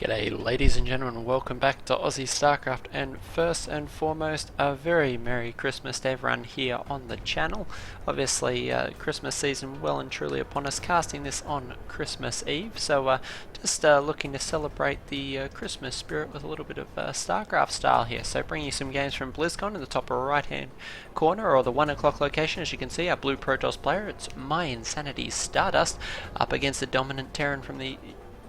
G'day ladies and gentlemen, welcome back to Aussie Starcraft, and first and foremost a very Merry Christmas to everyone here on the channel. Obviously Christmas season well and truly upon us, casting this on Christmas Eve, so just looking to celebrate the Christmas spirit with a little bit of Starcraft style here. So bringing you some games from Blizzcon in the top right hand corner, or the 1 o'clock location. As you can see, our blue Protoss player, it's My Insanity Stardust, up against the dominant Terran from the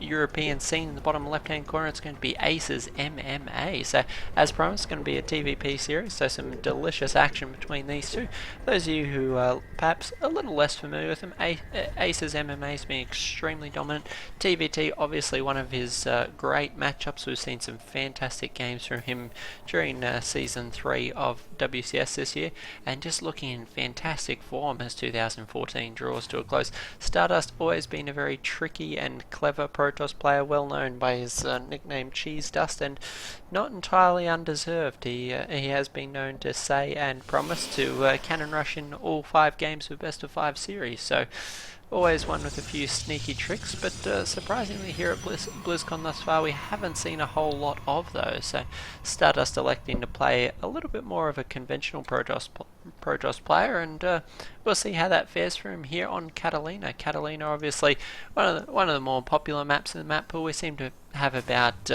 European scene in the bottom left hand corner. It's going to be Aces MMA. So as promised, it's going to be a TvP series, so some delicious action between these two. Those of you who are perhaps a little less familiar with them, Aces MMA has been extremely dominant. TvT, obviously one of his great matchups. We've seen some fantastic games from him during season 3 of WCS this year, and just looking in fantastic form as 2014 draws to a close. Stardust always been a very tricky and clever Protoss player, well known by his nickname Cheese Dust, and not entirely undeserved. He has been known to say and promise to cannon rush in all 5 games of best of 5 series, so always one with a few sneaky tricks, but surprisingly here at BlizzCon thus far we haven't seen a whole lot of those. So Stardust electing to play a little bit more of a conventional Protoss player, and we'll see how that fares for him here on Catallenna. Catallenna, obviously one of the more popular maps in the map pool. We seem to have about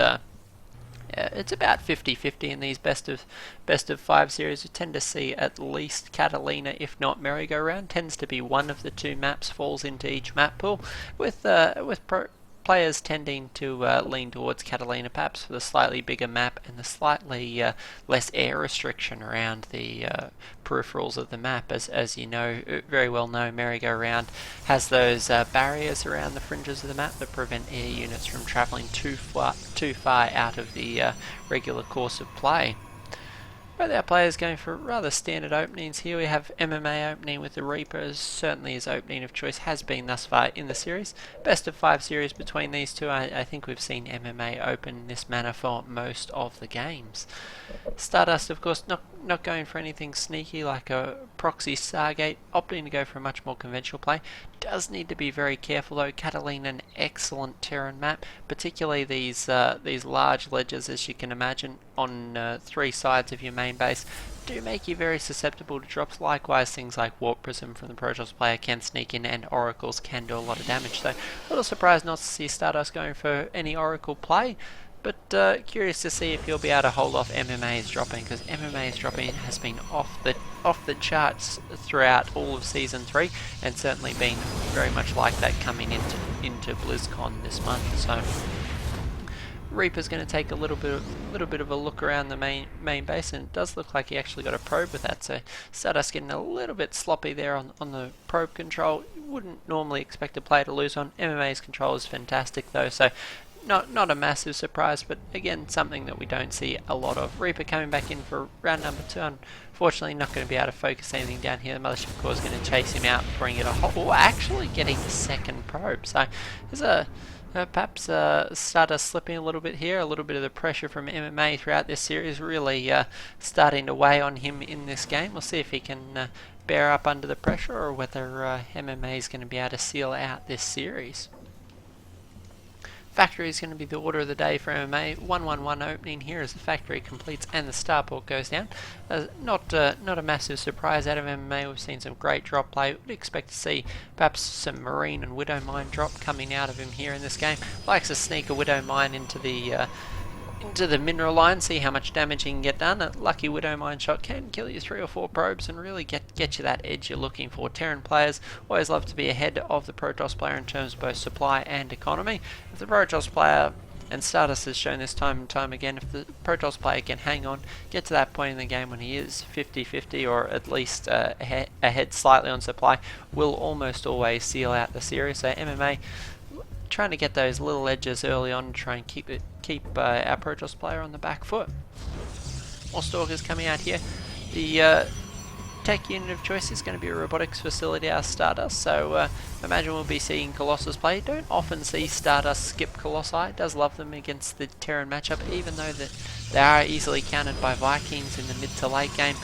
it's about 50-50 in these best of 5 series. We tend to see at least Catallenna, if not merry-go-round, tends to be one of the 2 maps falls into each map pool, with players tending to lean towards Catallenna perhaps for the slightly bigger map and the slightly less air restriction around the peripherals of the map. As you know, very well know, merry-go-round has those barriers around the fringes of the map that prevent air units from travelling too far out of the regular course of play. Both our players going for rather standard openings here. We have MMA opening with the Reaper, as certainly his opening of choice has been thus far in the series. Best of 5 series between these two. I think we've seen MMA open in this manner for most of the games. Stardust, of course, not going for anything sneaky like a proxy Stargate, opting to go for a much more conventional play. Does need to be very careful though. Catallenna, an excellent Terran map, particularly these large ledges, as you can imagine, on 3 sides of your main base, do make you very susceptible to drops. Likewise, things like Warp Prism from the Protoss player can sneak in, and Oracles can do a lot of damage. So a little surprised not to see Stardust going for any Oracle play, but curious to see if he'll be able to hold off MMA's dropping, because MMA's dropping has been off the charts throughout all of season 3, and certainly been very much like that coming into BlizzCon this month. So Reaper's going to take a little bit of a look around the main base, and it does look like he actually got a probe with that. So Stardust getting a little bit sloppy there on the probe control. You wouldn't normally expect a player to lose on. MMA's control is fantastic though, so not a massive surprise, but again something that we don't see a lot of. Reaper coming back in for round number 2. Unfortunately not going to be able to focus anything down here. The Mothership Core is going to chase him out, bring it a hole, actually getting the second probe. So there's perhaps Stardust slipping a little bit here. A little bit of the pressure from MMA throughout this series really starting to weigh on him in this game. We'll see if he can bear up under the pressure, or whether MMA is going to be able to seal out this series. Factory is going to be the order of the day for MMA. 1-1-1 opening here as the factory completes and the starport goes down. Not a massive surprise out of MMA. We've seen some great drop play. Would expect to see perhaps some Marine and Widow Mine drop coming out of him here in this game. Likes to sneak a Widow Mine into the mineral line, see how much damage he can get done. A lucky Widow Mine shot can kill you 3 or 4 probes and really get you that edge you're looking for. Terran players always love to be ahead of the Protoss player in terms of both supply and economy. If the Protoss player, and Stardust has shown this time and time again, if the Protoss player can hang on, get to that point in the game when he is 50-50 or at least ahead slightly on supply, will almost always seal out the series. So MMA trying to get those little edges early on to try and keep our Protoss player on the back foot. More Stalkers coming out here. The tech unit of choice is going to be a robotics facility out of Stardust, so imagine we'll be seeing Colossus play. Don't often see Stardust skip Colossi. Does love them against the Terran matchup, even though that they are easily countered by Vikings in the mid to late game.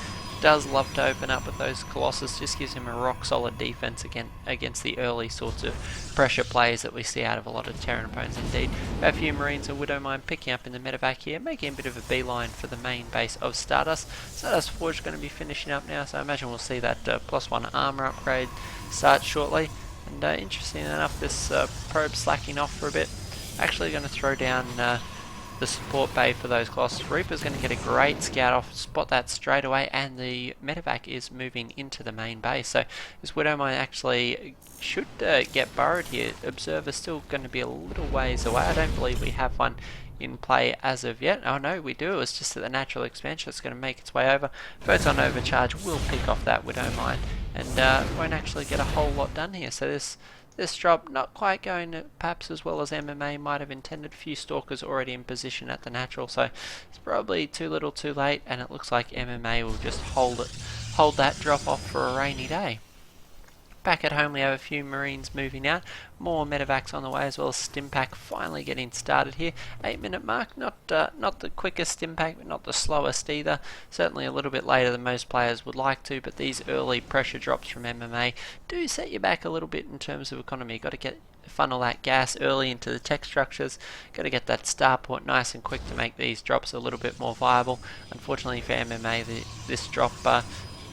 does love to open up with those Colossus, just gives him a rock solid defense against the early sorts of pressure plays that we see out of a lot of Terran opponents indeed. A few Marines and Widowmine picking up in the medevac here, making a bit of a beeline for the main base of Stardust. Stardust Forge going to be finishing up now, so I imagine we'll see that +1 armor upgrade start shortly. And interesting enough, this probe slacking off for a bit. Actually going to throw down the support bay for those Colossus. Reaper's going to get a great scout off, spot that straight away, and the medevac is moving into the main base. So this Widowmine actually should get burrowed here. Observer's still going to be a little ways away. I don't believe we have one in play as of yet. Oh no, we do. It's just that the natural expansion is going to make its way over. Photon overcharge will pick off that Widowmine and won't actually get a whole lot done here. So this drop not quite going perhaps as well as MMA might have intended. Few Stalkers already in position at the natural, so it's probably too little too late, and it looks like MMA will just hold that drop off for a rainy day. Back at home we have a few Marines moving out, more medevacs on the way as well as Stimpack finally getting started here. 8-minute mark, not the quickest Stimpack but not the slowest either, certainly a little bit later than most players would like to, but these early pressure drops from MMA do set you back a little bit in terms of economy. You've got to funnel that gas early into the tech structures, got to get that starport nice and quick to make these drops a little bit more viable. Unfortunately for MMA, this drop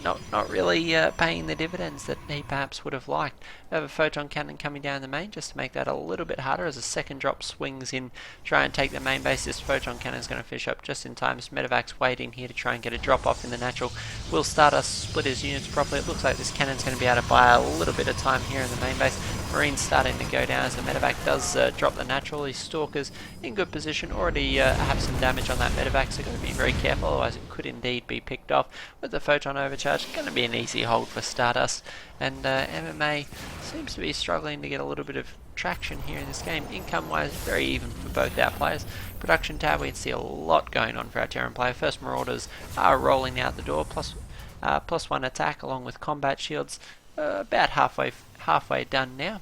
not really paying the dividends that he perhaps would have liked. We have a photon cannon coming down the main just to make that a little bit harder as a second drop swings in, try and take the main base. This photon cannon is going to finish up just in time. This medevac's waiting here to try and get a drop off in the natural. Will Stardust split his units properly. It looks like this cannon's going to be able to buy a little bit of time here in the main base. Marines starting to go down as the medevac does drop the natural. These Stalkers in good position, already have some damage on that medevac, so got to be very careful, otherwise it could indeed be picked off. With the photon overcharge, going to be an easy hold for Stardust, and MMA seems to be struggling to get a little bit of traction here in this game. Income wise, very even for both our players. Production tab, we can see a lot going on for our Terran player. First Marauders are rolling out the door, +1 attack along with combat shields, about halfway done now.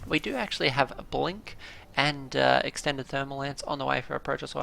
We do actually have a blink and extended thermal lance on the way for a Protoss,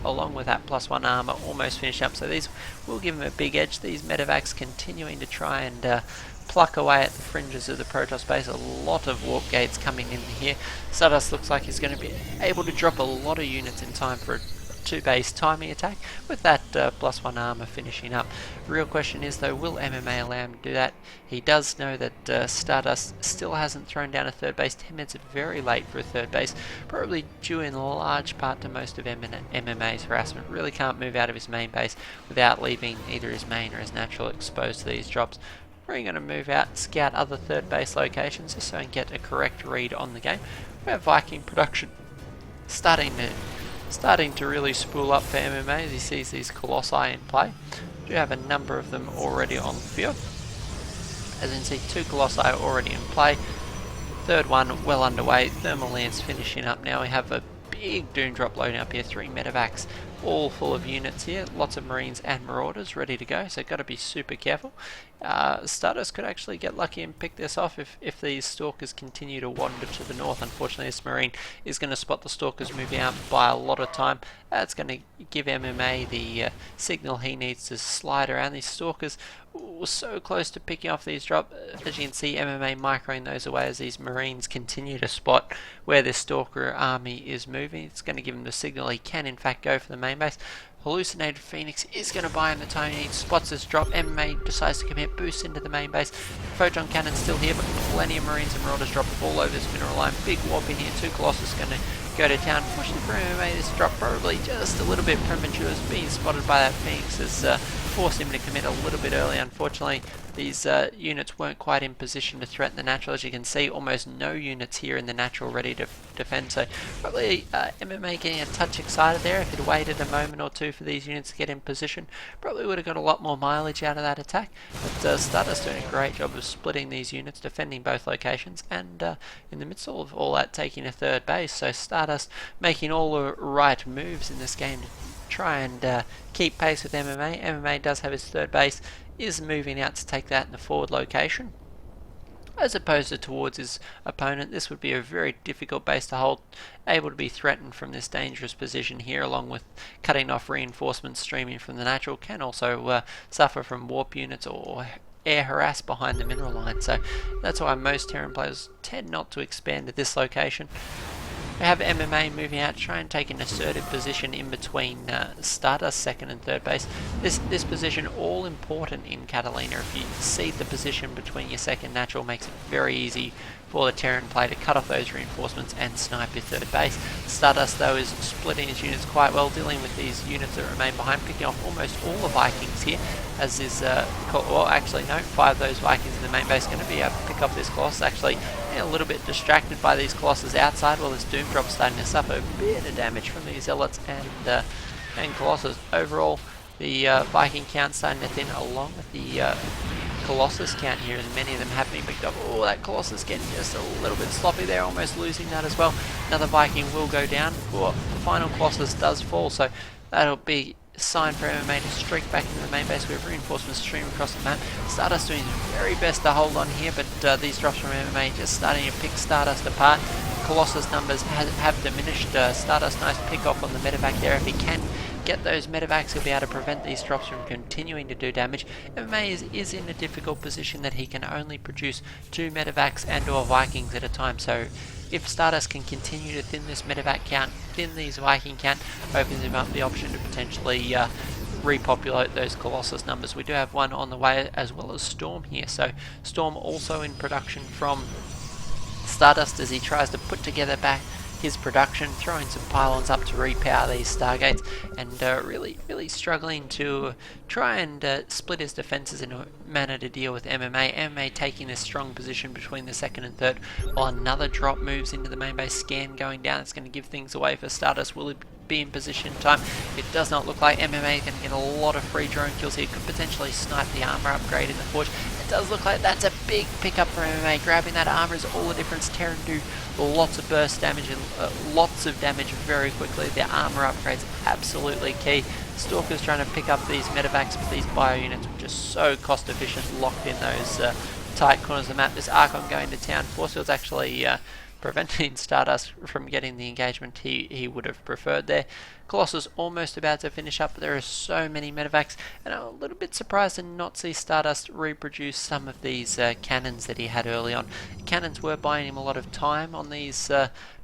along with that +1 armor almost finished up, so these will give him a big edge. These medevacs continuing to try and pluck away at the fringes of the Protoss base. A lot of warp gates coming in here. Stardust looks like he's going to be able to drop a lot of units in time for a 2-base timing attack with that +1 armor finishing up. The real question is though, will MMA allow him to do that? He does know that Stardust still hasn't thrown down a third base. 10 minutes is very late for a third base, probably due in large part to most of MMA's harassment. Really can't move out of his main base without leaving either his main or his natural exposed to these drops. We're going to move out, scout other third base locations just so we can get a correct read on the game. We have Viking production starting to really spool up for MMA as he sees these Colossi in play. We do have a number of them already on the field. As you can see, 2 Colossi already in play. Third one well underway. Thermal Lance finishing up now. We have a big Doom Drop loading up here. 3 medevacs, all full of units here. Lots of Marines and Marauders ready to go, so got to be super careful. Stardust could actually get lucky and pick this off if these Stalkers continue to wander to the north. Unfortunately, this Marine is going to spot the Stalkers moving out by a lot of time. That's going to give MMA the signal he needs to slide around. These Stalkers were so close to picking off these drops. As you can see, MMA microing those away as these Marines continue to spot where this Stalker army is moving. It's going to give him the signal he can in fact go for the main base. Hallucinated Phoenix is going to buy him the time he needs, spots this drop. MMA decides to commit, boosts into the main base. Photon Cannon still here, but plenty of Marines and Marauders drop all over this mineral line. Big warp in here, 2 Colossus going to go to town. Fortunately for MMA, this drop probably just a little bit premature. It's being spotted by that Phoenix has forced him to commit a little bit early. Unfortunately, these units weren't quite in position to threaten the natural. As you can see, almost no units here in the natural ready to defend, so probably MMA getting a touch excited there. If he'd waited a moment or two for these units to get in position, probably would have got a lot more mileage out of that attack. But Stardust doing a great job of splitting these units, defending both locations, and in the midst of all that, taking a third base. So Stardust making all the right moves in this game to try and keep pace with MMA. MMA does have his third base, is moving out to take that in the forward location. as opposed to towards his opponent. This would be a very difficult base to hold, able to be threatened from this dangerous position here, along with cutting off reinforcements streaming from the natural. Can also suffer from warp units or air harass behind the mineral line, so that's why most Terran players tend not to expand at this location. We have MMA moving out, try and take an assertive position in between Stardust second and third base. This position all important in Catallenna. If you cede the position between your second natural, makes it very easy for the Terran player to cut off those reinforcements and snipe your third base. Stardust though is splitting his units quite well, dealing with these units that remain behind, picking off almost all the Vikings here, as is, well actually no, 5 of those Vikings in the main base going to be able to pick off this Colossus. Actually a little bit distracted by these Colossus outside, while this Doom Drop's starting to suffer a bit of damage from these Zealots and Colossus. Overall, the Viking count starting to thin, along with the Colossus count here, as many of them have been picked up. Oh, that Colossus getting just a little bit sloppy there, almost losing that as well. Another Viking will go down. Oh, the final Colossus does fall, so that'll be a sign for MMA to streak back into the main base. We have reinforcements streaming across the map. Stardust doing his very best to hold on here, but these drops from MMA just starting to pick Stardust apart. Colossus numbers have diminished. Stardust nice pick off on the medevac there. If he can get those medevacs, he'll be able to prevent these drops from continuing to do damage. MMA is in a difficult position that he can only produce 2 medevacs and or Vikings at a time, so if Stardust can continue to thin this medevac count, thin these Viking count, opens him up the option to potentially repopulate those Colossus numbers. We do have one on the way, as well as Storm here, so Storm also in production from Stardust as he tries to put together back his production, throwing some pylons up to repower these Stargates, and really struggling to try and split his defences in a manner to deal with MMA. MMA taking a strong position between the second and third, while another drop moves into the main base. Scan going down, it's going to give things away for Stardust. Will it be in position in time? It does not look like. MMA is going to get a lot of free drone kills here, could potentially snipe the armour upgrade in the forge. It does look like that's a big pickup for MMA. Grabbing that armour is all the difference. Terran do lots of burst damage and lots of damage very quickly. Their armour upgrades absolutely key. Stalker's trying to pick up these medevacs, but these bio units are just so cost efficient, locked in those tight corners of the map. This Archon going to town. Force field's actually preventing Stardust from getting the engagement he would have preferred there. Colossus almost about to finish up, but there are so many medevacs, and I'm a little bit surprised to not see Stardust reproduce some of these cannons that he had early on. Cannons were buying him a lot of time on these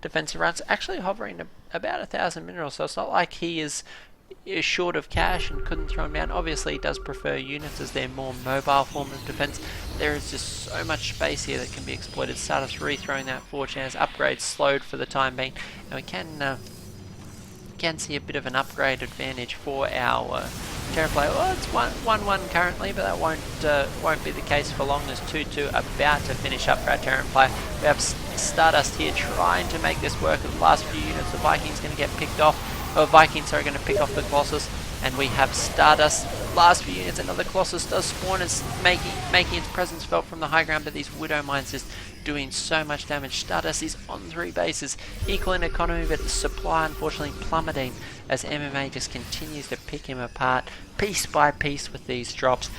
defensive rounds, actually hovering about 1,000 minerals, so it's not like he is short of cash and couldn't throw them down. Obviously he does prefer units as their more mobile form of defense. There is just so much space here that can be exploited. Stardust rethrowing that forge as upgrades slowed for the time being, and we can see a bit of an upgrade advantage for our Terran player. Well, it's 1-1 currently, but that won't be the case for long. There's 2-2 about to finish up for our Terran player. We have Stardust here trying to make this work with the last few units. The Vikings going to get picked off. Vikings are going to pick off the Colossus, and we have Stardust. Last few units, another Colossus does spawn, is making its presence felt from the high ground, but these Widow Mines just doing so much damage. Stardust is on 3 bases, equal in economy, but the supply unfortunately plummeting as MMA just continues to pick him apart piece by piece with these drops.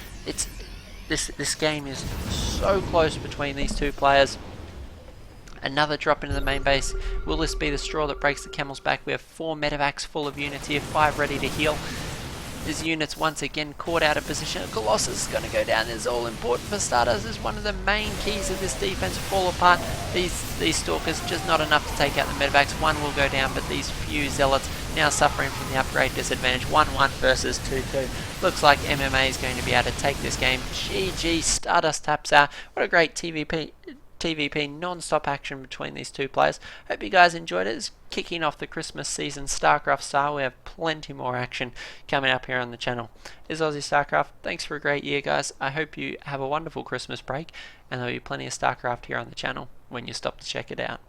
This game is so close between these two players. Another drop into the main base. Will this be the straw that breaks the camel's back? We have 4 medevacs full of units here, 5 ready to heal. These units once again caught out of position. Colossus is going to go down. This is all important for Stardust. This is one of the main keys of this defense. Fall apart. These Stalkers just not enough to take out the medevacs. One will go down, but these few Zealots now suffering from the upgrade disadvantage. 1-1 versus 2-2. Looks like MMA is going to be able to take this game. GG, Stardust taps out. What a great TvP non-stop action between these two players. Hope you guys enjoyed it. It's kicking off the Christmas season Starcraft style. We have plenty more action coming up here on the channel. This is Aussie Starcraft. Thanks for a great year, guys. I hope you have a wonderful Christmas break, and there'll be plenty of Starcraft here on the channel when you stop to check it out.